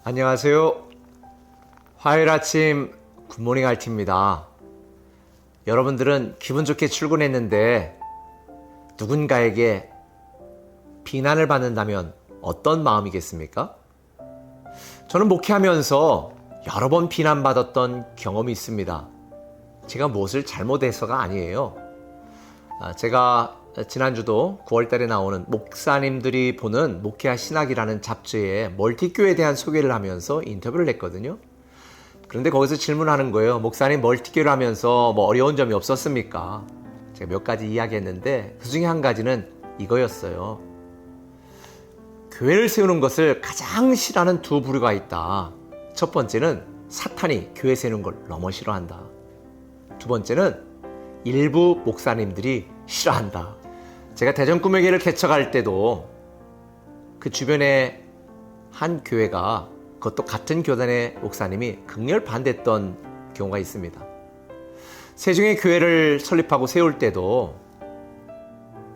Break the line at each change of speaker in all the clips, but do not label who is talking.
안녕하세요. 화요일 아침 굿모닝 알티입니다. 여러분들은 기분 좋게 출근했는데 누군가에게 비난을 받는다면 어떤 마음이겠습니까? 저는 목회하면서 여러 번 비난받았던 경험이 있습니다. 제가 무엇을 잘못해서가 아니에요. 제가 지난주도 9월달에 나오는 목사님들이 보는 목회와 신학이라는 잡지에 멀티교회에 대한 소개를 하면서 인터뷰를 했거든요. 그런데 거기서 질문하는 거예요. 목사님, 멀티교회를 하면서 뭐 어려운 점이 없었습니까? 제가 몇 가지 이야기했는데 그 중에 한 가지는 이거였어요. 교회를 세우는 것을 가장 싫어하는 두 부류가 있다. 첫 번째는 사탄이 교회 세우는 걸 너무 싫어한다. 두 번째는 일부 목사님들이 싫어한다. 제가 대전 꿈의 교회를 개척할 때도 그 주변에 한 교회가 그것도 같은 교단의 목사님이 극렬 반대했던 경우가 있습니다. 세종의 교회를 설립하고 세울 때도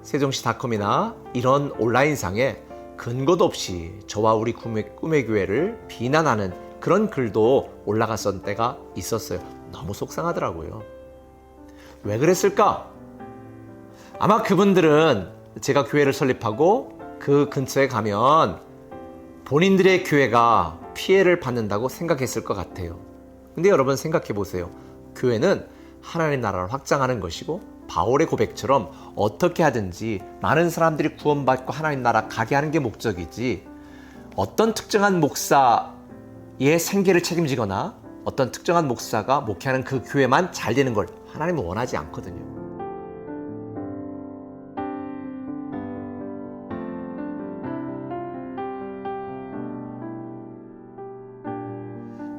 세종시닷컴이나 이런 온라인상에 근거도 없이 저와 우리 꿈의 교회를 비난하는 그런 글도 올라갔던 때가 있었어요. 너무 속상하더라고요. 왜 그랬을까? 아마 그분들은 제가 교회를 설립하고 그 근처에 가면 본인들의 교회가 피해를 받는다고 생각했을 것 같아요. 근데 여러분 생각해 보세요. 교회는 하나님 나라를 확장하는 것이고 바울의 고백처럼 어떻게 하든지 많은 사람들이 구원받고 하나님 나라 가게 하는 게 목적이지, 어떤 특정한 목사의 생계를 책임지거나 어떤 특정한 목사가 목회하는 그 교회만 잘 되는 걸 하나님은 원하지 않거든요.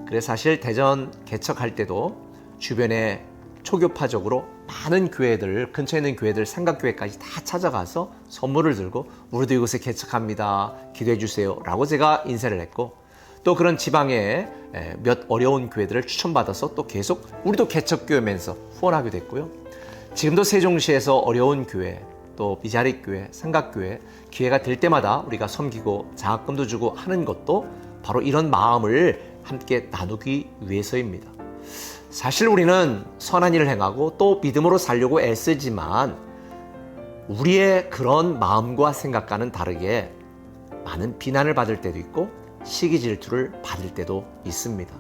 그래서 사실 대전 개척할 때도 주변에 초교파적으로 많은 교회들, 근처에 있는 교회들, 삼각교회까지 다 찾아가서 선물을 들고 우리도 이곳에 개척합니다, 기도해 주세요 라고 제가 인사를 했고, 또 그런 지방에 몇 어려운 교회들을 추천받아서 또 계속 우리도 개척교회면서 후원하게 됐고요. 지금도 세종시에서 어려운 교회, 또 미자립교회, 삼각교회 기회가 될 때마다 우리가 섬기고 장학금도 주고 하는 것도 바로 이런 마음을 함께 나누기 위해서입니다. 사실 우리는 선한 일을 행하고 또 믿음으로 살려고 애쓰지만 우리의 그런 마음과 생각과는 다르게 많은 비난을 받을 때도 있고 시기 질투를 받을 때도 있습니다.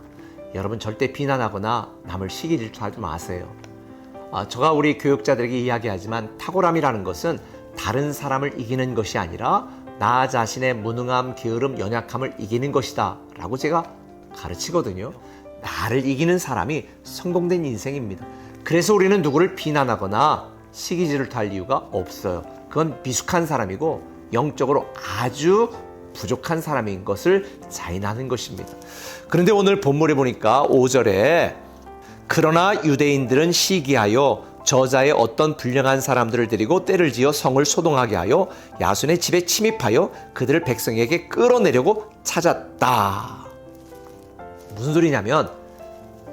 여러분 절대 비난하거나 남을 시기 질투하지 마세요. 제가 우리 교육자들에게 이야기하지만 탁월함이라는 것은 다른 사람을 이기는 것이 아니라 나 자신의 무능함, 게으름, 연약함을 이기는 것이다 라고 제가 가르치거든요. 나를 이기는 사람이 성공된 인생입니다. 그래서 우리는 누구를 비난하거나 시기 질투할 이유가 없어요. 그건 미숙한 사람이고 영적으로 아주 부족한 사람인 것을 자인하는 것입니다. 그런데 오늘 본문에 보니까 5절에 그러나 유대인들은 시기하여 저자의 어떤 불량한 사람들을 데리고 때를 지어 성을 소동하게 하여 야손의 집에 침입하여 그들을 백성에게 끌어내려고 찾았다. 무슨 소리냐면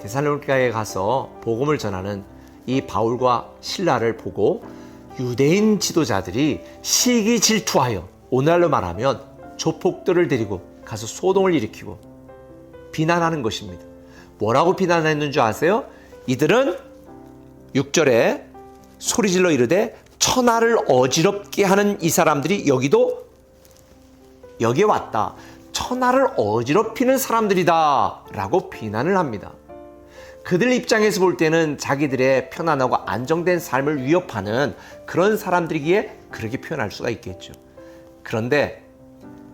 데살로니가에 가서 복음을 전하는 이 바울과 실라를 보고 유대인 지도자들이 시기 질투하여, 오늘날로 말하면 조폭들을 데리고 가서 소동을 일으키고 비난하는 것입니다. 뭐라고 비난했는 줄 아세요? 이들은 6절에 소리질러 이르되 천하를 어지럽게 하는 이 사람들이 여기에 왔다. 천하를 어지럽히는 사람들이다 라고 비난을 합니다. 그들 입장에서 볼 때는 자기들의 편안하고 안정된 삶을 위협하는 그런 사람들이기에 그렇게 표현할 수가 있겠죠. 그런데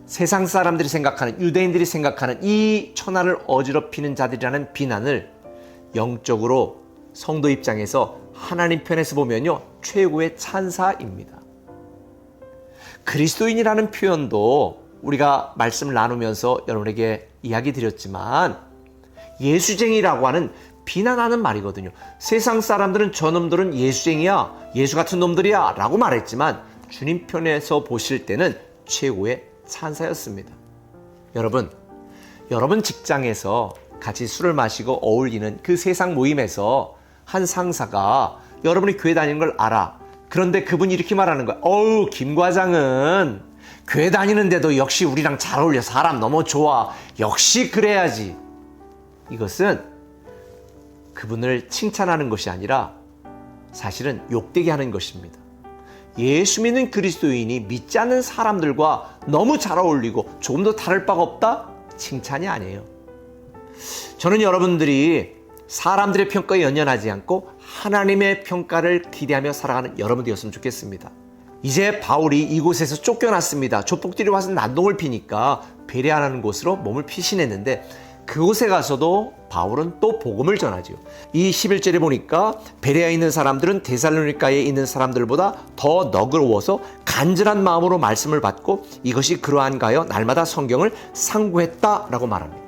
세상 사람들이 생각하는, 유대인들이 생각하는 이 천하를 어지럽히는 자들이라는 비난을 영적으로 성도 입장에서 하나님 편에서 보면요, 최고의 찬사입니다. 그리스도인이라는 표현도 우리가 말씀을 나누면서 여러분에게 이야기 드렸지만 예수쟁이라고 하는 비난하는 말이거든요. 세상 사람들은 저놈들은 예수쟁이야, 예수 같은 놈들이야 라고 말했지만 주님 편에서 보실 때는 최고의 찬사였습니다. 여러분 직장에서 같이 술을 마시고 어울리는 그 세상 모임에서 한 상사가 여러분이 교회 다니는 걸 알아. 그런데 그분이 이렇게 말하는 거야. 김 과장은 교회 다니는데도 역시 우리랑 잘 어울려. 사람 너무 좋아. 역시 그래야지. 이것은 그분을 칭찬하는 것이 아니라 사실은 욕되게 하는 것입니다. 예수 믿는 그리스도인이 믿지 않는 사람들과 너무 잘 어울리고 조금 더 다를 바가 없다? 칭찬이 아니에요. 저는 여러분들이 사람들의 평가에 연연하지 않고 하나님의 평가를 기대하며 살아가는 여러분 되었으면 좋겠습니다. 이제 바울이 이곳에서 쫓겨났습니다. 조폭들이 와서 난동을 피니까 베레아 라는 곳으로 몸을 피신했는데 그곳에 가서도 바울은 또 복음을 전하죠. 이 11절에 보니까 베레아에 있는 사람들은 데살로니가에 있는 사람들보다 더 너그러워서 간절한 마음으로 말씀을 받고 이것이 그러한가요? 날마다 성경을 상고했다라고 말합니다.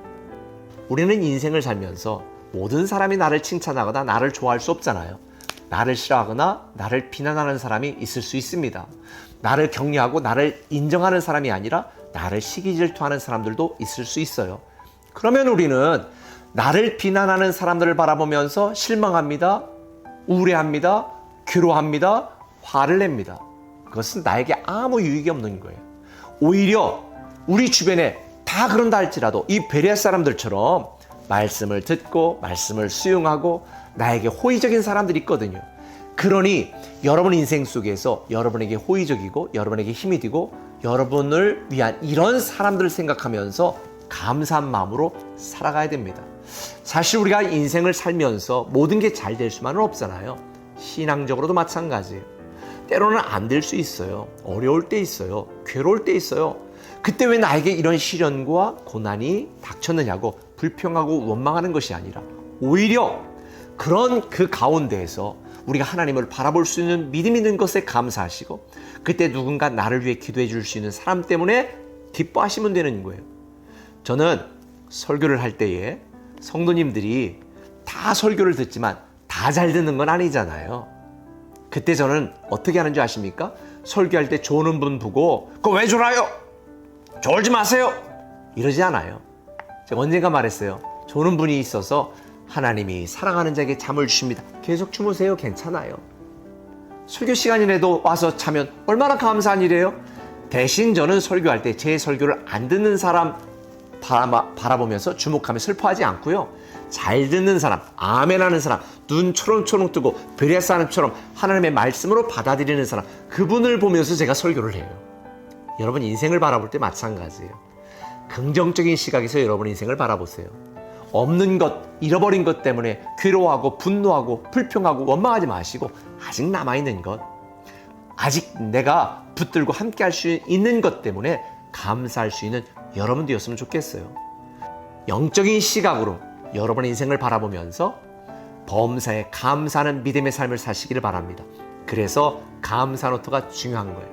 우리는 인생을 살면서 모든 사람이 나를 칭찬하거나 나를 좋아할 수 없잖아요. 나를 싫어하거나 나를 비난하는 사람이 있을 수 있습니다. 나를 격려하고 나를 인정하는 사람이 아니라 나를 시기 질투하는 사람들도 있을 수 있어요. 그러면 우리는 나를 비난하는 사람들을 바라보면서 실망합니다, 우울해합니다, 괴로워합니다, 화를 냅니다. 그것은 나에게 아무 유익이 없는 거예요. 오히려 우리 주변에 다 그런다 할지라도 이 베레아 사람들처럼 말씀을 듣고 말씀을 수용하고 나에게 호의적인 사람들이 있거든요. 그러니 여러분 인생 속에서 여러분에게 호의적이고 여러분에게 힘이 되고 여러분을 위한 이런 사람들을 생각하면서 감사한 마음으로 살아가야 됩니다. 사실 우리가 인생을 살면서 모든 게 잘 될 수만은 없잖아요. 신앙적으로도 마찬가지예요. 때로는 안 될 수 있어요. 어려울 때 있어요. 괴로울 때 있어요. 그때 왜 나에게 이런 시련과 고난이 닥쳤느냐고 불평하고 원망하는 것이 아니라 오히려 그런 그 가운데에서 우리가 하나님을 바라볼 수 있는 믿음 있는 것에 감사하시고 그때 누군가 나를 위해 기도해 줄 수 있는 사람 때문에 기뻐하시면 되는 거예요. 저는 설교를 할 때에 성도님들이 다 설교를 듣지만 다 잘 듣는 건 아니잖아요. 그때 저는 어떻게 하는 줄 아십니까? 설교할 때 조는 분 보고 그거 왜 졸아요? 졸지 마세요. 이러지 않아요. 제가 언젠가 말했어요. 조는 분이 있어서 하나님이 사랑하는 자에게 잠을 주십니다. 계속 주무세요. 괜찮아요. 설교 시간이라도 와서 자면 얼마나 감사한 일이에요. 대신 저는 설교할 때 제 설교를 안 듣는 사람 바라보면서 주목하며 슬퍼하지 않고요. 잘 듣는 사람, 아멘 하는 사람, 눈 초롱초롱 뜨고 베레아 사람처럼 하나님의 말씀으로 받아들이는 사람, 그분을 보면서 제가 설교를 해요. 여러분 인생을 바라볼 때 마찬가지예요. 긍정적인 시각에서 여러분 인생을 바라보세요. 없는 것, 잃어버린 것 때문에 괴로워하고 분노하고 불평하고 원망하지 마시고 아직 남아있는 것, 아직 내가 붙들고 함께 할 수 있는 것 때문에 감사할 수 있는 여러분 되었으면 좋겠어요. 영적인 시각으로 여러분의 인생을 바라보면서 범사에 감사하는 믿음의 삶을 사시기를 바랍니다. 그래서 감사 노트가 중요한 거예요.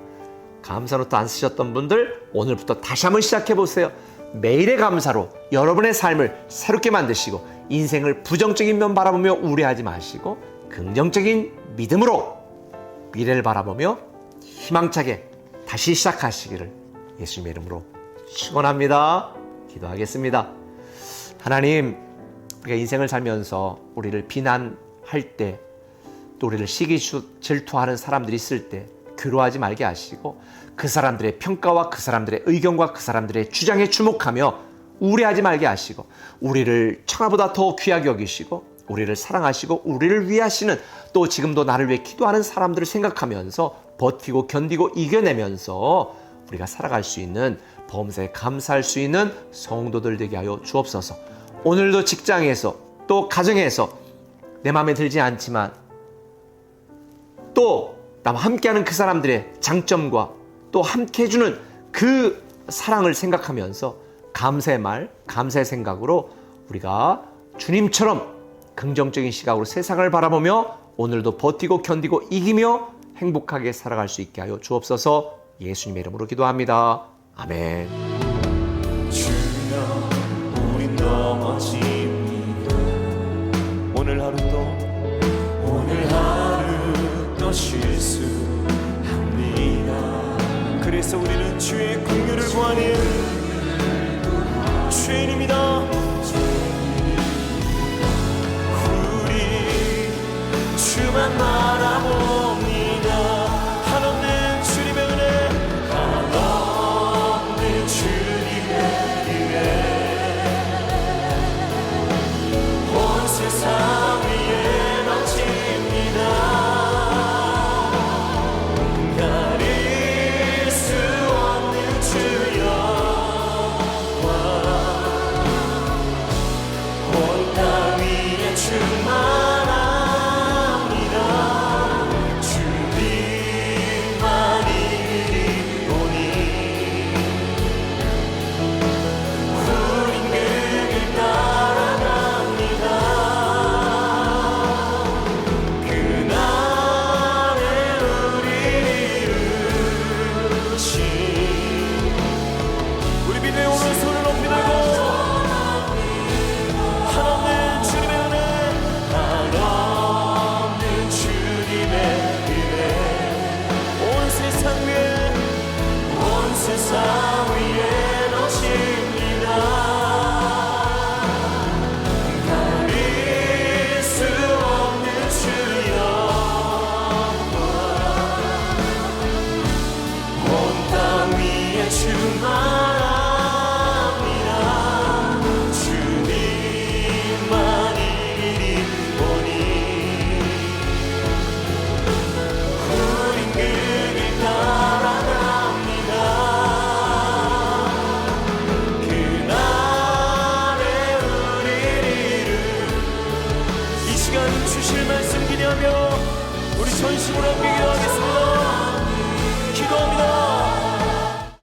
감사 노트 안 쓰셨던 분들 오늘부터 다시 한번 시작해 보세요. 매일의 감사로 여러분의 삶을 새롭게 만드시고 인생을 부정적인 면 바라보며 우려하지 마시고 긍정적인 믿음으로 미래를 바라보며 희망차게 다시 시작하시기를 예수님의 이름으로 축원합니다. 기도하겠습니다. 하나님, 우리가 인생을 살면서 우리를 비난할 때 또 우리를 시기 질투하는 사람들이 있을 때 괴로워하지 말게 하시고 그 사람들의 평가와 그 사람들의 의견과 그 사람들의 주장에 주목하며 우려하지 말게 하시고 우리를 천하보다 더 귀하게 여기시고 우리를 사랑하시고 우리를 위하시는 또 지금도 나를 위해 기도하는 사람들을 생각하면서 버티고 견디고 이겨내면서 우리가 살아갈 수 있는 범사에 감사할 수 있는 성도들 되게 하여 주옵소서. 오늘도 직장에서 또 가정에서 내 마음에 들지 않지만 또 나와 함께하는 그 사람들의 장점과 또 함께 해주는 그 사랑을 생각하면서 감사의 말, 감사의 생각으로 우리가 주님처럼 긍정적인 시각으로 세상을 바라보며 오늘도 버티고 견디고 이기며 행복하게 살아갈 수 있게 하여 주옵소서. 예수님의 이름으로 기도합니다. 아멘.
주여 우린 넘어집니다. 오늘 하루도 실수합니다. 그래서 우리는 주의 긍휼을 구하는 죄인입니다. 우리 주만 바라봅니다. 한없는 주님의 은혜, 한없는 천사 위에 놓십니다. 가릴 수 없는 주여 온 땅 위에 주만